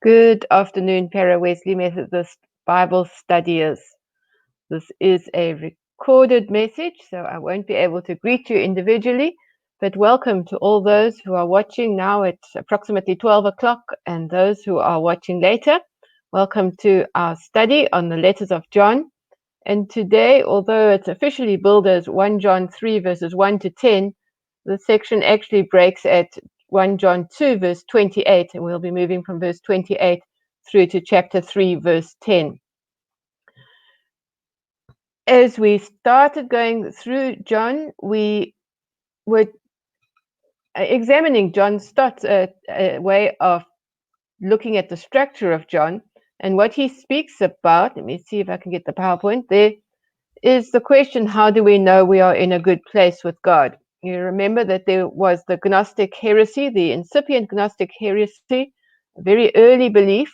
Good afternoon, Para Wesley Methodist Bible Studiers. This is a recorded message, so I won't be able to greet you individually, but welcome to all those who are watching now at approximately 12 o'clock and those who are watching later. Welcome to our study on the letters of John. And today, although it's officially billed as 1 John 3 verses 1 to 10, the section actually breaks at 1 John 2 verse 28, and we'll be moving from verse 28 through to chapter 3 verse 10. As we started going through John, we were examining John Stott's way of looking at the structure of John, and what he speaks about. Let me see if I can get the PowerPoint there. Is the question, how do we know we are in a good place with God? You remember that there was the Gnostic heresy, the incipient Gnostic heresy, a very early belief,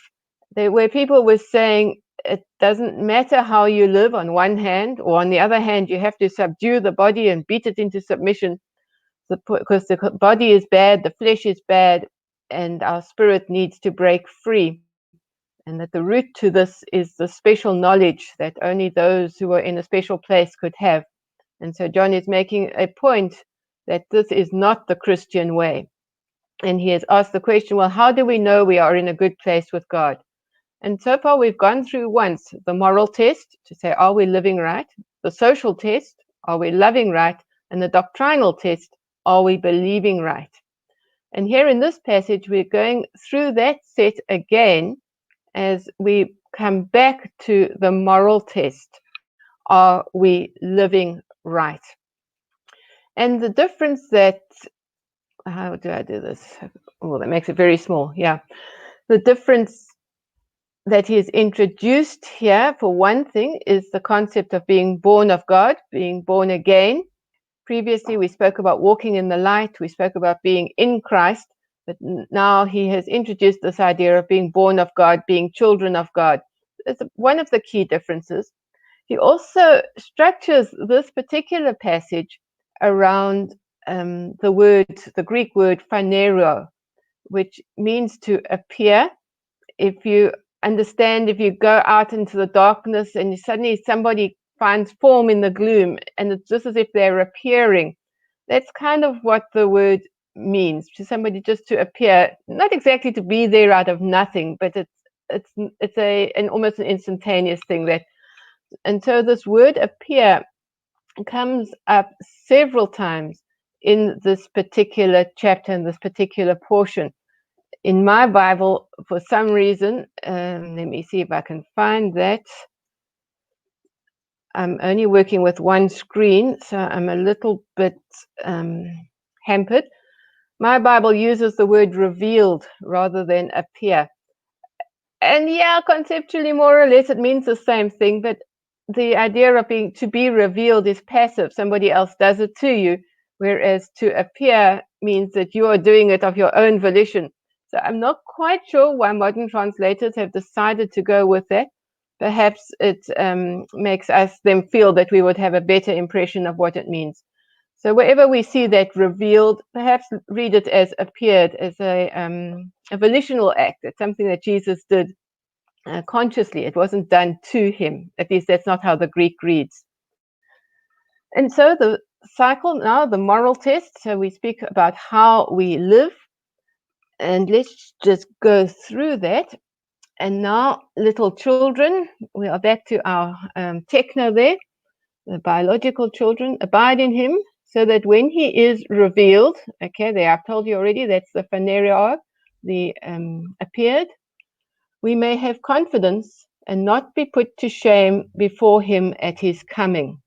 where people were saying it doesn't matter how you live on one hand, or on the other hand, you have to subdue the body and beat it into submission, because the body is bad, the flesh is bad, and our spirit needs to break free. And that the root to this is the special knowledge that only those who are in a special place could have. And so John is making a point that this is not the Christian way. And he has asked the question, well, how do we know we are in a good place with God? And so far we've gone through once the moral test to say, are we living right? The social test, are we loving right? And the doctrinal test, are we believing right? And here in this passage, we're going through that set again as we come back to the moral test. Are we living right? And the difference that, how do I do this? Oh, that makes it very small. Yeah. The difference that he has introduced here, for one thing, is the concept of being born of God, being born again. Previously, we spoke about walking in the light. We spoke about being in Christ. But now he has introduced this idea of being born of God, being children of God. It's one of the key differences. He also structures this particular passage around the Greek word phaneroo, which means to appear. If you understand, if you go out into the darkness and suddenly somebody finds form in the gloom, and it's just as if they're appearing, that's kind of what the word means, to somebody just to appear, not exactly to be there out of nothing, but it's an almost an instantaneous thing. And so this word appear comes up several times in this particular chapter, in this particular portion. In my Bible, for some reason, let me see if I can find that. I'm only working with one screen, so I'm a little bit hampered. My Bible uses the word revealed rather than appear. And yeah, conceptually, more or less, it means the same thing, but the idea of to be revealed is passive. Somebody else does it to you, whereas to appear means that you are doing it of your own volition. So I'm not quite sure why modern translators have decided to go with that. Perhaps it makes them feel that we would have a better impression of what it means. So wherever we see that revealed, perhaps read it as appeared, as a volitional act. It's something that Jesus did consciously. It wasn't done to him. At least that's not how the Greek reads. And so the cycle now, the moral test. So we speak about how we live. And let's just go through that. And now, little children, we are back to our techno there. The biological children, abide in him, so that when he is revealed, okay, there I've told you already, that's the phaneroo, the appeared, we may have confidence and not be put to shame before him at his coming.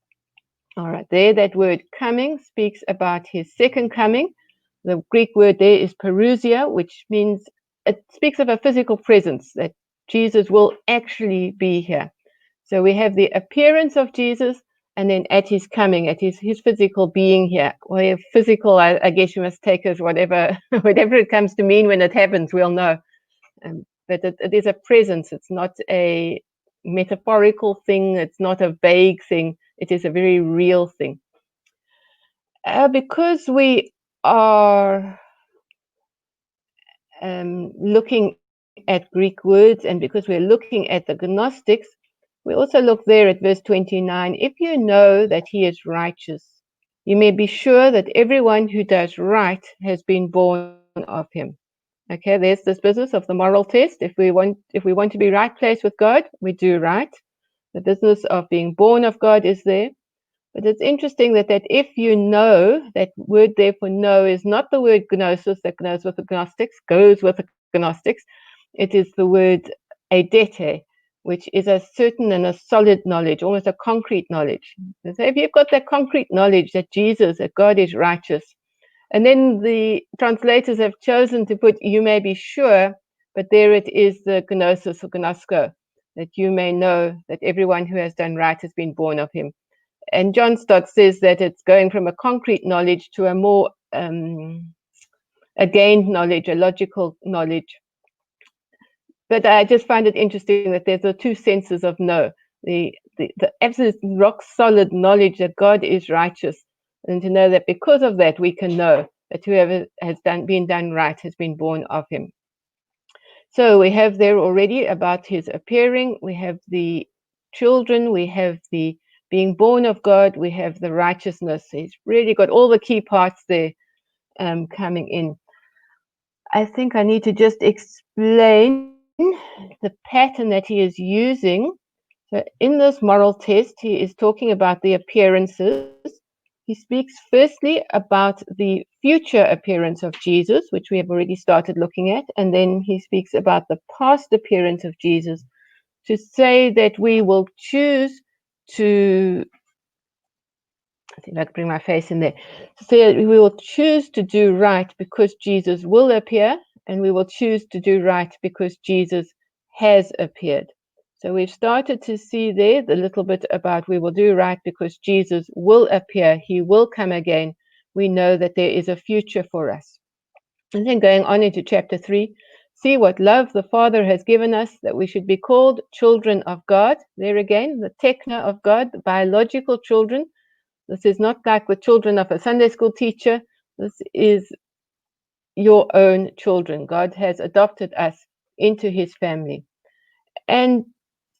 All right, there, that word coming speaks about his second coming. The Greek word there is parousia, which means it speaks of a physical presence, that Jesus will actually be here. So we have the appearance of Jesus, and then at his coming, at his physical being here. Well, physical, I guess you must take as whatever it comes to mean when it happens, we'll know. But it is a presence. It's not a metaphorical thing. It's not a vague thing. It is a very real thing. Because we are looking at Greek words, and because we're looking at the Gnostics, we also look there at verse 29. If you know that he is righteous, you may be sure that everyone who does right has been born of him. Okay, there's this business of the moral test. If we want to be right place with God, we do right. The business of being born of God is there. But it's interesting that if you know, that word there for know is not the word gnosis that goes with the Gnostics. It is the word eidete, which is a certain and a solid knowledge, almost a concrete knowledge. And so if you've got that concrete knowledge that God is righteous, and then the translators have chosen to put you may be sure, but there it is the gnosis or gnosko, that you may know that everyone who has done right has been born of him. And John Stott says that it's going from a concrete knowledge to a more a gained knowledge, a logical knowledge. But I just find it interesting that there's the two senses of know, the absolute rock solid knowledge that God is righteous, and to know that because of that we can know that whoever has been done right has been born of him. So we have there already about his appearing, we have the children, we have the being born of God, we have the righteousness. He's really got all the key parts there coming in. I think I need to just explain the pattern that he is using. So in this moral test, he is talking about the appearances. He speaks firstly about the future appearance of Jesus, which we have already started looking at, and then he speaks about the past appearance of Jesus to say that we will choose to, I think I can bring my face in there, to say that we will choose to do right because Jesus will appear, and we will choose to do right because Jesus has appeared. So we've started to see there the little bit about we will do right because Jesus will appear, he will come again. We know that there is a future for us. And then going on into chapter 3, see what love the Father has given us, that we should be called children of God. There again, the techna of God, the biological children. This is not like the children of a Sunday school teacher. This is your own children. God has adopted us into his family. And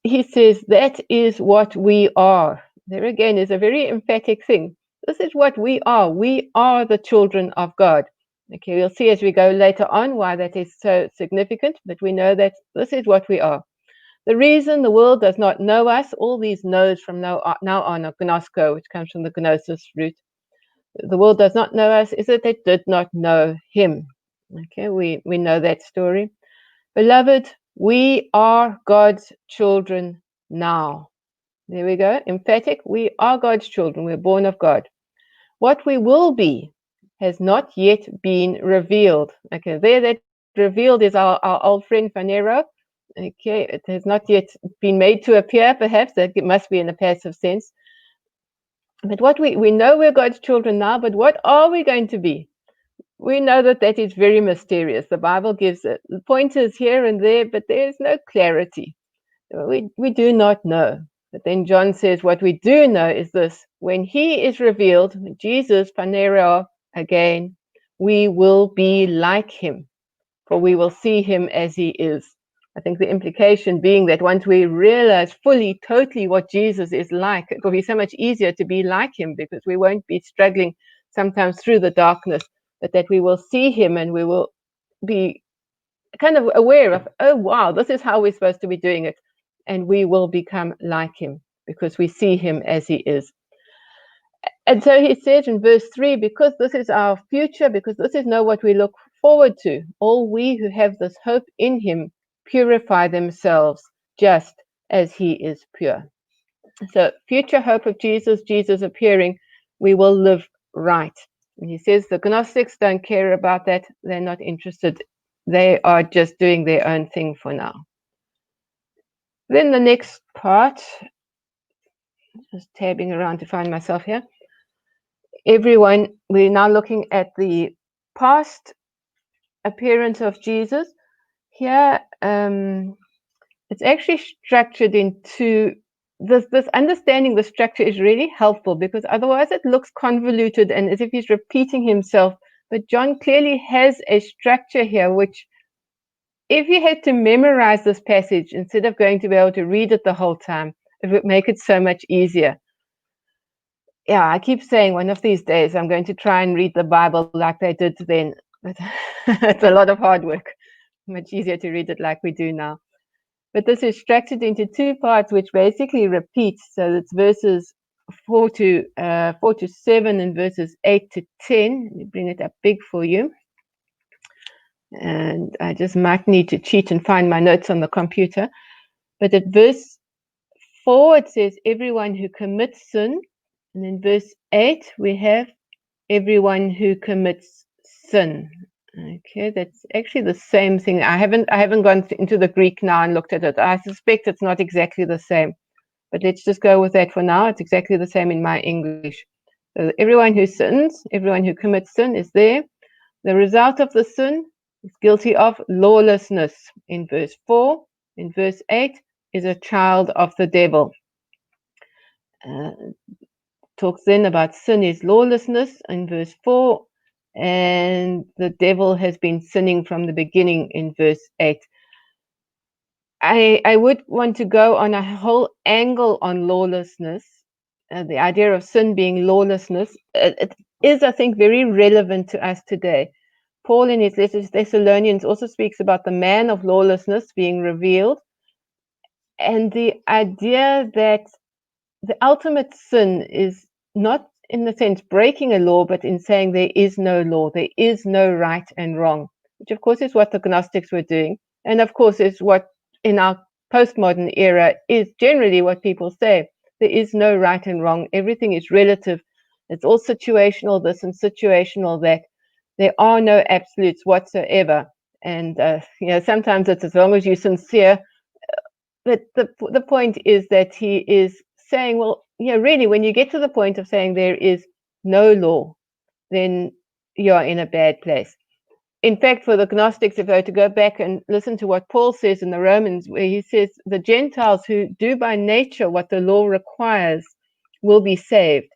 he says that is what we are. There again is a very emphatic thing. This is what we are. We are the children of God. Okay, we'll see as we go later on why that is so significant, but we know that this is what we are. The reason the world does not know us, all these knows from now on are gnosko, which comes from the gnosis root. The world does not know us, is that they did not know him. Okay, we know that story. Beloved, we are God's children now. There we go. Emphatic. We are God's children. We're born of God. What we will be has not yet been revealed. Okay, there that revealed is our old friend Phanero. Okay, it has not yet been made to appear, perhaps. That it must be in a passive sense. But what we know we're God's children now, but what are we going to be? We know that is very mysterious. The Bible gives it pointers here and there, but there is no clarity. We do not know. But then John says what we do know is this: when he is revealed, Jesus, Phanero, again, we will be like him, for we will see him as he is. I think the implication being that once we realize fully, totally what Jesus is like, it will be so much easier to be like him because we won't be struggling sometimes through the darkness, but that we will see him and we will be kind of aware of, oh, wow, this is how we're supposed to be doing it. And we will become like him because we see him as he is. And so he says in verse 3, because this is our future, because this is now what we look forward to, all we who have this hope in him purify themselves just as he is pure. So future hope of Jesus, Jesus appearing, we will live right. And he says the Gnostics don't care about that. They're not interested. They are just doing their own thing for now. Then the next part, just tabbing around to find myself here. Everyone, we're now looking at the past appearance of Jesus. Here, it's actually structured into this understanding the structure is really helpful because otherwise it looks convoluted and as if he's repeating himself. But John clearly has a structure here which if you had to memorize this passage instead of going to be able to read it the whole time, it would make it so much easier. Yeah, I keep saying one of these days I'm going to try and read the Bible like they did then. But it's a lot of hard work. Much easier to read it like we do now. But this is structured into two parts, which basically repeats. So it's verses 4 to 7 and verses 8 to 10. Let me bring it up big for you. And I just might need to cheat and find my notes on the computer. But at verse 4, it says, everyone who commits sin. And in verse 8, we have everyone who commits sin. Okay, that's actually the same thing. I haven't gone into the Greek now and looked at it. I suspect it's not exactly the same, but let's just go with that for now. It's exactly the same in my English. So everyone who sins, everyone who commits sin is there. The result of the sin is guilty of lawlessness in verse 4. In verse 8 is a child of the devil. Talks then about sin is lawlessness in verse 4, and the devil has been sinning from the beginning in verse 8. I would want to go on a whole angle on lawlessness, the idea of sin being lawlessness. It is, I think, very relevant to us today. Paul in his letter to Thessalonians also speaks about the man of lawlessness being revealed, and the idea that the ultimate sin is not in the sense breaking a law, but in saying there is no law, there is no right and wrong, which of course is what the Gnostics were doing, and of course is what in our postmodern era is generally what people say. There is no right and wrong, everything is relative, it's all situational this and situational that. There are no absolutes whatsoever, and sometimes it's as long as you're sincere. But the point is that he is saying, well, really, when you get to the point of saying there is no law, then you are in a bad place. In fact, for the Gnostics, if I were to go back and listen to what Paul says in the Romans, where he says the Gentiles who do by nature what the law requires will be saved,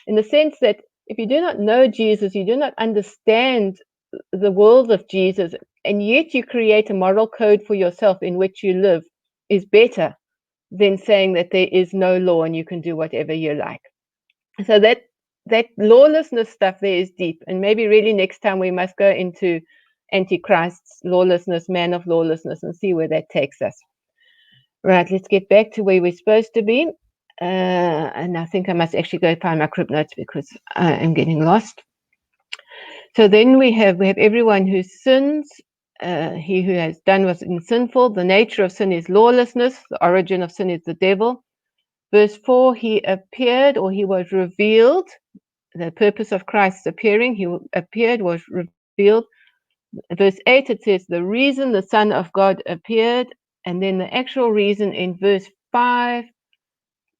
in the sense that if you do not know Jesus, you do not understand the world of Jesus, and yet you create a moral code for yourself in which you live, is better than saying that there is no law and you can do whatever you like. So that lawlessness stuff there is deep, and maybe really next time we must go into Antichrist's lawlessness, man of lawlessness, and see where that takes us. Right, let's get back to where we're supposed to be. And I think I must actually go find my crib notes because I am getting lost. So then we have everyone who sins. He who has done what's sinful. The nature of sin is lawlessness. The origin of sin is the devil. Verse 4, he appeared, or he was revealed. The purpose of Christ's appearing, he appeared, was revealed. Verse 8, it says, the reason the Son of God appeared, and then the actual reason in verse 5,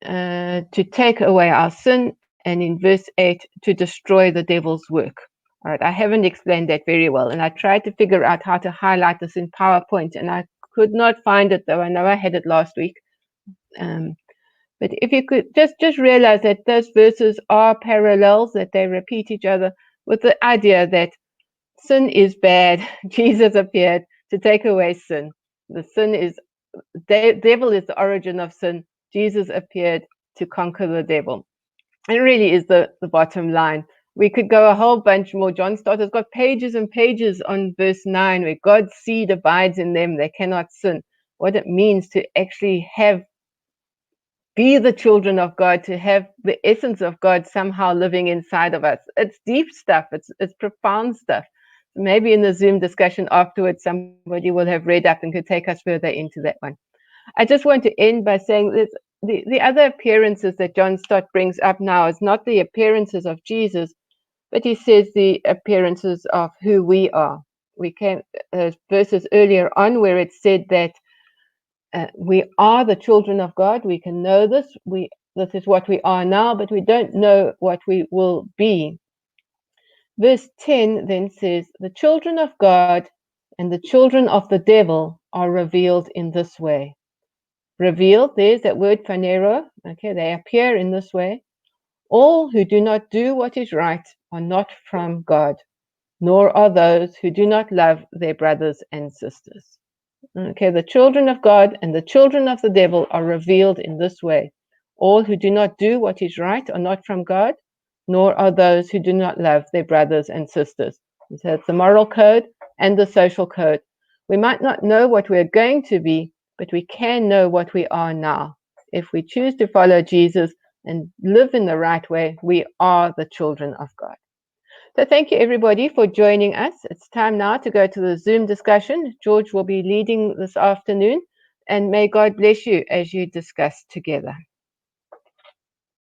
to take away our sin, and in verse 8, to destroy the devil's work. All right, I haven't explained that very well, and I tried to figure out how to highlight this in PowerPoint, and I could not find it, though I know I had it last week. But if you could just realize that those verses are parallels, that they repeat each other, with the idea that sin is bad. Jesus appeared to take away sin. The devil is the origin of sin. Jesus appeared to conquer the devil. It really is the bottom line. We could go a whole bunch more. John Stott has got pages and pages on verse 9, where God's seed abides in them, they cannot sin. What it means to actually be the children of God, to have the essence of God somehow living inside of us. It's deep stuff. It's profound stuff. Maybe in the Zoom discussion afterwards, somebody will have read up and could take us further into that one. I just want to end by saying that the other appearances that John Stott brings up now is not the appearances of Jesus, but he says the appearances of who we are. We came verses earlier on where it said that we are the children of God. We can know this. This is what we are now, but we don't know what we will be. Verse 10 then says, the children of God and the children of the devil are revealed in this way. Revealed, there's that word phanero. Okay, they appear in this way. All who do not do what is right are not from God, nor are those who do not love their brothers and sisters. Okay, the children of God and the children of the devil are revealed in this way. All who do not do what is right are not from God, nor are those who do not love their brothers and sisters. So it's the moral code and the social code. We might not know what we're going to be, but we can know what we are now. If we choose to follow Jesus and live in the right way, we are the children of God. So thank you everybody for joining us. It's time now to go to the Zoom discussion. George will be leading this afternoon, and may God bless you as you discuss together.